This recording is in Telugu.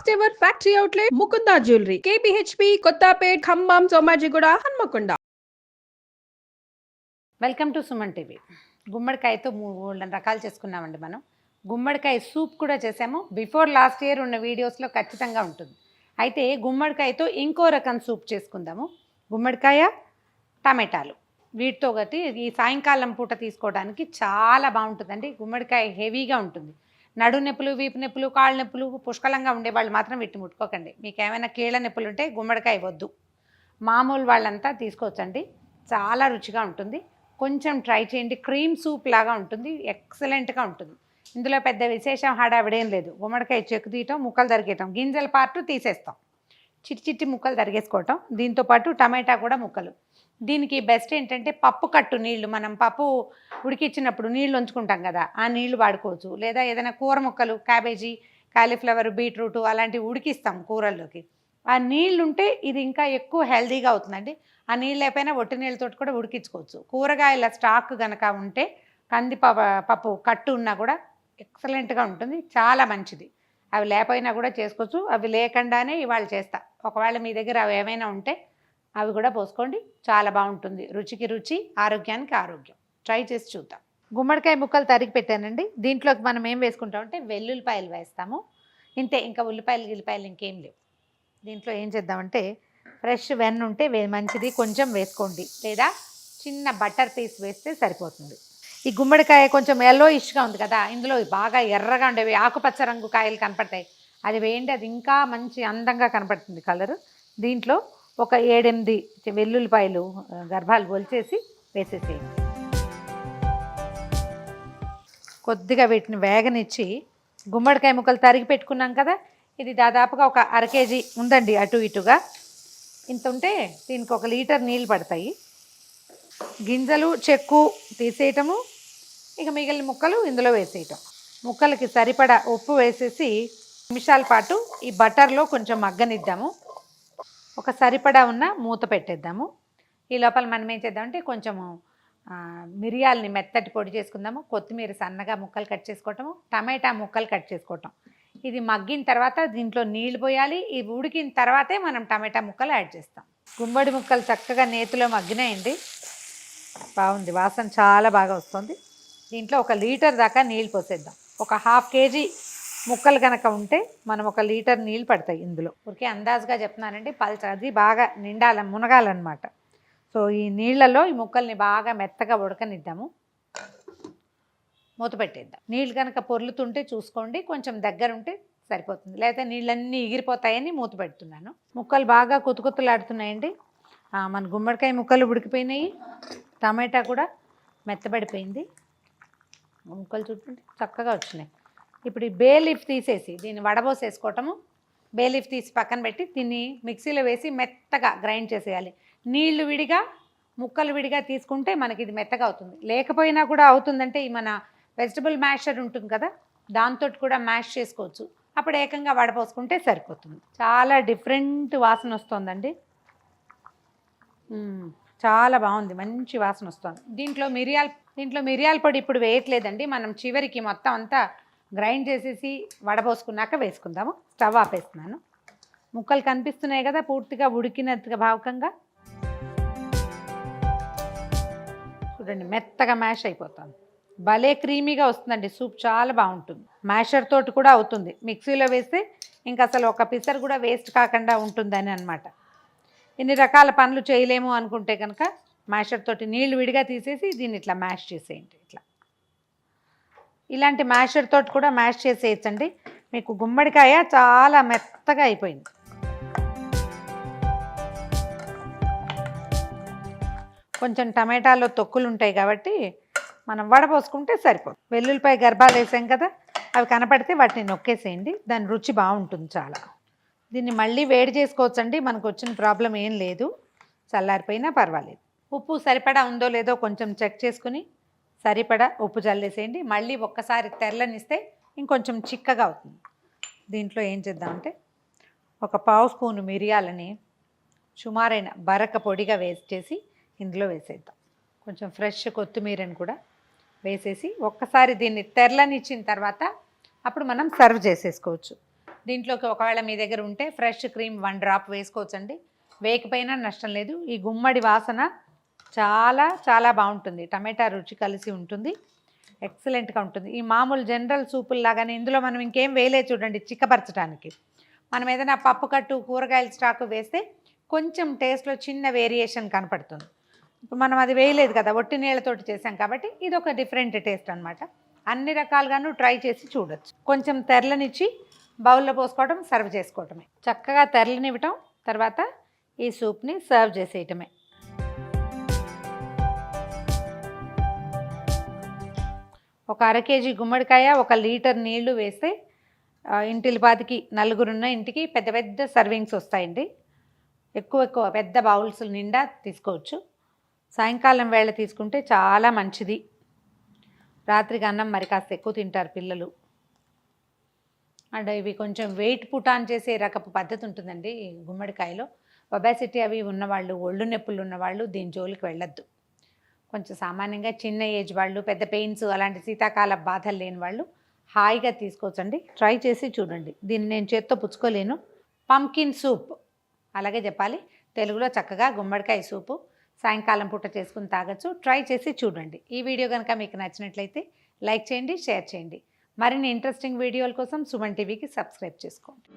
First ever factory outlet Mukunda jewellery KPHB Kothapet Khammam Somajiguda Hanmakonda. Welcome to Suman TV. గుమ్మడికాయతో 3 రకాలు చేసుకున్నామండి మనం. గుమ్మడికాయ సూప్ కూడా చేసాము. బిఫోర్ లాస్ట్ ఇయర్ ఉన్న వీడియోస్లో ఖచ్చితంగా ఉంటుంది. అయితే గుమ్మడికాయతో ఇంకో రకం సూప్ చేసుకుందాము. గుమ్మడికాయ టమాటాలు వీటితో ఒకటి ఈ సాయంకాలం పూట తీసుకోవడానికి చాలా బాగుంటుందండి. గుమ్మడికాయ హెవీగా ఉంటుంది. నడు నొప్పులు, వీపు నొప్పులు, కాళ్ళ నొప్పులు పుష్కలంగా ఉండేవాళ్ళు మాత్రం వీటిని ముట్టుకోకండి. మీకు ఏమైనా కీళ్ళ నొప్పులు ఉంటే గుమ్మడికాయ వద్దు. మామూలు వాళ్ళంతా తీసుకోవచ్చండి. చాలా రుచిగా ఉంటుంది. కొంచెం ట్రై చేయండి. క్రీమ్ సూప్ లాగా ఉంటుంది. ఎక్సలెంట్గా ఉంటుంది. ఇందులో పెద్ద విశేషం హడావిడేం లేదు. గుమ్మడికాయ చెక్కు తీయటం, ముక్కలు తరిగేయటం, గింజల పార్టు తీసేస్తాం, చిట్టి చిట్టి ముక్కలు తరిగేసుకోవటం. దీంతోపాటు టమాటా కూడా ముక్కలు. దీనికి బెస్ట్ ఏంటంటే పప్పు కట్టు నీళ్లు, మనం పప్పు ఉడికిచ్చినప్పుడు నీళ్ళు ఉంచుకుంటాం కదా, ఆ నీళ్లు వాడుకోవచ్చు. లేదా ఏదైనా కూర ముక్కలు, క్యాబేజీ, కాలీఫ్లవర్, బీట్రూట్ అలాంటివి ఉడికిస్తాం కూరల్లోకి, ఆ నీళ్ళు ఉంటే ఇది ఇంకా ఎక్కువ హెల్తీగా అవుతుందండి. ఆ నీళ్ళు లేకపోయినా ఒట్టి నీళ్ళతో కూడా ఉడికించుకోవచ్చు. కూరగాయల స్టాక్ కనుక ఉంటే కంది పప్పు కట్టు ఉన్నా కూడా ఎక్సలెంట్గా ఉంటుంది, చాలా మంచిది. అవి లేకపోయినా కూడా చేసుకోవచ్చు. అవి లేకుండానే ఇవాళ చేస్తా. ఒకవేళ మీ దగ్గర అవి ఏమైనా ఉంటే అవి కూడా పోసుకోండి, చాలా బాగుంటుంది. రుచికి రుచి, ఆరోగ్యానికి ఆరోగ్యం. ట్రై చేసి చూద్దాం. గుమ్మడికాయ ముక్కలు తరిగి పెట్టానండి. దీంట్లోకి మనం ఏం వేసుకుంటామంటే వెల్లుల్లిపాయలు వేస్తాము. ఇంతే, ఇంకా గిల్లిపాయలు ఇంకేం లేవు. దీంట్లో ఏం చేద్దామంటే ఫ్రెష్ వెన్న ఉంటే మంచిది, కొంచెం వేసుకోండి. లేదా చిన్న బటర్ పీస్ వేస్తే సరిపోతుంది. ఈ గుమ్మడికాయ కొంచెం ఎల్లోయిష్గా ఉంది కదా, ఇందులో బాగా ఎర్రగా ఉండేవి ఆకుపచ్చ రంగు కాయలు కనపడతాయి. అది వేయండి, అది ఇంకా మంచి అందంగా కనపడుతుంది కలరు. దీంట్లో ఒక 7-8 వెల్లుల్లిపాయలు గర్భాలు ఒలిచేసి వేసేసేయండి. కొద్దిగా వీటిని వేగనిచ్చి గుమ్మడికాయ ముక్కలు తరిగి పెట్టుకున్నాం కదా, ఇది దాదాపుగా ఒక 1/2 కేజీ ఉందండి, అటు ఇటుగా ఇంత ఉంటే దీనికి 1 లీటర్ నీళ్ళు పడతాయి. గింజలు చెక్కు తీసేయటము, ఇక మిగిలిన ముక్కలు ఇందులో వేసేయటం. ముక్కలకి సరిపడా ఉప్పు వేసేసి నిమిషాల పాటు ఈ బటర్లో కొంచెం మగ్గనిద్దాము. ఒక సరిపడా ఉన్న మూత పెట్టేద్దాము. ఈ లోపల మనం ఏం చేద్దామంటే కొంచెము మిరియాలని మెత్తటి పొడి చేసుకుందాము. కొత్తిమీర సన్నగా ముక్కలు కట్ చేసుకోవటము, టమాటా ముక్కలు కట్ చేసుకోవటం. ఇది మగ్గిన తర్వాత దీంట్లో నీళ్ళు పోయాలి. ఇది ఉడికిన తర్వాతే మనం టమాటా ముక్కలు యాడ్ చేస్తాం. గుమ్మడి ముక్కలు చక్కగా నేతిలో మగ్గినాయండి. బాగుంది, వాసన చాలా బాగా వస్తుంది. దీంట్లో 1 లీటర్ దాకా నీళ్ళు పోసేద్దాం. ఒక 1/2 కేజీ ముక్కలు కనుక ఉంటే మనం 1 లీటర్ నీళ్ళు పడతాయి ఇందులో. ఊరికే అందాజుగా చెప్తున్నానండి, అది బాగా మునగాలన్నమాట. సో ఈ నీళ్ళలో ఈ ముక్కల్ని బాగా మెత్తగా ఉడకనిద్దాము. మూత పెట్టేద్దాం. నీళ్ళు కనుక పొర్లుతుంటే చూసుకోండి, కొంచెం దగ్గర ఉంటే సరిపోతుంది. లేకపోతే నీళ్ళన్నీ ఎగిరిపోతాయని మూత పెడుతున్నాను. ముక్కలు బాగా కుతుకుతులాడుతున్నాయండి. మన గుమ్మడికాయ ముక్కలు ఉడికిపోయినాయి, టమాటా కూడా మెత్తబడిపోయింది. ముక్కలు చూడండి చక్కగా వచ్చినాయి. ఇప్పుడు ఈ బే లీఫ్ తీసేసి దీన్ని వడబోసేసుకోవటము. బే లీఫ్ తీసి పక్కన పెట్టి దీన్ని మిక్సీలో వేసి మెత్తగా గ్రైండ్ చేసేయాలి. నీళ్లు విడిగా, ముక్కలు విడిగా తీసుకుంటే మనకి ఇది మెత్తగా అవుతుంది. లేకపోయినా కూడా అవుతుందంటే ఈ మన వెజిటబుల్ మ్యాషర్ ఉంటుంది కదా, దాంతో కూడా మ్యాష్ చేసుకోవచ్చు. అప్పుడు ఏకంగా వడపోసుకుంటే సరిపోతుంది. చాలా డిఫరెంట్ వాసన వస్తుందండి, చాలా బాగుంది, మంచి వాసన వస్తుంది. దీంట్లో మిరియాల పొడి ఇప్పుడు వేయట్లేదండి, మనం చివరికి మొత్తం అంతా గ్రైండ్ చేసేసి వడపోసుకున్నాక వేసుకుందాము. స్టవ్ ఆపేస్తున్నాను. ముక్కలు కనిపిస్తున్నాయి కదా పూర్తిగా ఉడికినట్టుగా భావకంగా. చూడండి మెత్తగా మ్యాష్ అయిపోతుంది. భలే క్రీమీగా వస్తుందండి సూప్, చాలా బాగుంటుంది. మ్యాషర్ తోటి కూడా అవుతుంది, మిక్సీలో వేస్తే ఇంకా అసలు ఒక పిసర్ కూడా వేస్ట్ కాకుండా ఉంటుందని అనమాట. ఇన్ని రకాల పనులు చేయలేము అనుకుంటే కనుక మ్యాషర్ తోటి నీళ్లు విడిగా తీసేసి దీన్ని ఇట్లా మ్యాష్ చేసేయండి. ఇలాంటి మ్యాషర్ తోటి కూడా మ్యాష్ చేసేయచ్చండి. మీకు గుమ్మడికాయ చాలా మెత్తగా అయిపోయింది. కొంచెం టమాటాలో తొక్కులు ఉంటాయి కాబట్టి మనం వడపోసుకుంటే సరిపోతుంది. వెల్లుల్లిపాయ గర్భాలు వేసాం కదా, అవి కనపడితే వాటిని నొక్కేసేయండి, దాని రుచి బాగుంటుంది చాలా. దీన్ని మళ్ళీ వేడి చేసుకోవచ్చండి, మనకు వచ్చిన ప్రాబ్లం ఏం లేదు, చల్లారిపోయినా పర్వాలేదు. ఉప్పు సరిపడా ఉందో లేదో కొంచెం చెక్ చేసుకుని సరిపడా ఉప్పు జల్లేసేయండి. మళ్ళీ ఒక్కసారి తెల్లనిస్తే ఇంకొంచెం చిక్కగా అవుతుంది. దీంట్లో ఏం చేద్దామంటే 1 పావు స్పూను మిరియాలని సుమారైన బరక పొడిగా వేసేసి ఇందులో వేసేద్దాం. కొంచెం ఫ్రెష్ కొత్తిమీరని కూడా వేసేసి ఒక్కసారి దీన్ని తెరలనిచ్చిన తర్వాత అప్పుడు మనం సర్వ్ చేసేసుకోవచ్చు. దీంట్లోకి ఒకవేళ మీ దగ్గర ఉంటే ఫ్రెష్ క్రీమ్ 1 డ్రాప్ వేసుకోవచ్చండి. వేయకపోయినా నష్టం లేదు. ఈ గుమ్మడి వాసన చాలా చాలా బాగుంటుంది. టమాటా రుచి కలిసి ఉంటుంది, ఎక్సలెంట్గా ఉంటుంది. ఈ మామూలు జనరల్ సూపుల్లాగానే ఇందులో మనం ఇంకేం వేయలేదు చూడండి. చిక్కపరచడానికి మనం ఏదైనా పప్పు కట్టు కూరగాయల స్టాకు వేస్తే కొంచెం టేస్ట్లో చిన్న వేరియేషన్ కనపడుతుంది. ఇప్పుడు మనం అది వేయలేదు కదా, ఒట్టి నీళ్ళతోటి చేసాం కాబట్టి ఇది ఒక డిఫరెంట్ టేస్ట్ అనమాట. అన్ని రకాలుగాను ట్రై చేసి చూడొచ్చు. కొంచెం తెరలనిచ్చి బౌల్లో పోసుకోవడం, సర్వ్ చేసుకోవటమే. చక్కగా తెరలనివ్వటం, తర్వాత ఈ సూప్ని సర్వ్ చేసేయటమే. ఒక 1/2 కేజీ గుమ్మడికాయ, 1 లీటర్ నీళ్లు వేస్తే ఇంటిల్లిపాదికి నలుగురున్న ఇంటికి పెద్ద పెద్ద సర్వింగ్స్ వస్తాయండి. ఎక్కువ పెద్ద బౌల్స్ నిండా తీసుకోవచ్చు. సాయంకాలం వేళ తీసుకుంటే చాలా మంచిది. రాత్రికి అన్నం మరి కాస్త ఎక్కువ తింటారు పిల్లలు. అండ్ ఇవి కొంచెం వెయిట్ పుటాన్ చేసే రకపు పద్ధతి ఉంటుందండి గుమ్మడికాయలో. ఒబేసిటీ అవి ఉన్నవాళ్ళు, ఒళ్ళు నొప్పులు ఉన్నవాళ్ళు దీని జోలికి వెళ్ళొద్దు. కొంచెం సామాన్యంగా చిన్న ఏజ్ వాళ్ళు, పెద్ద పెయిన్స్ అలాంటి శీతాకాల బాధలు లేని వాళ్ళు హాయిగా తీసుకోవచ్చండి. ట్రై చేసి చూడండి. దీన్ని నేను చేత్తో పుచ్చుకోలేను. పంకిన్ సూప్ అలాగే చెప్పాలి. తెలుగులో చక్కగా గుమ్మడికాయ సూపు సాయంకాలం పూట చేసుకుని తాగొచ్చు. ట్రై చేసి చూడండి. ఈ వీడియో కనుక మీకు నచ్చినట్లయితే లైక్ చేయండి, షేర్ చేయండి. మరిన్ని ఇంట్రెస్టింగ్ వీడియోల కోసం సుమన్ టీవీకి సబ్స్క్రైబ్ చేసుకోండి.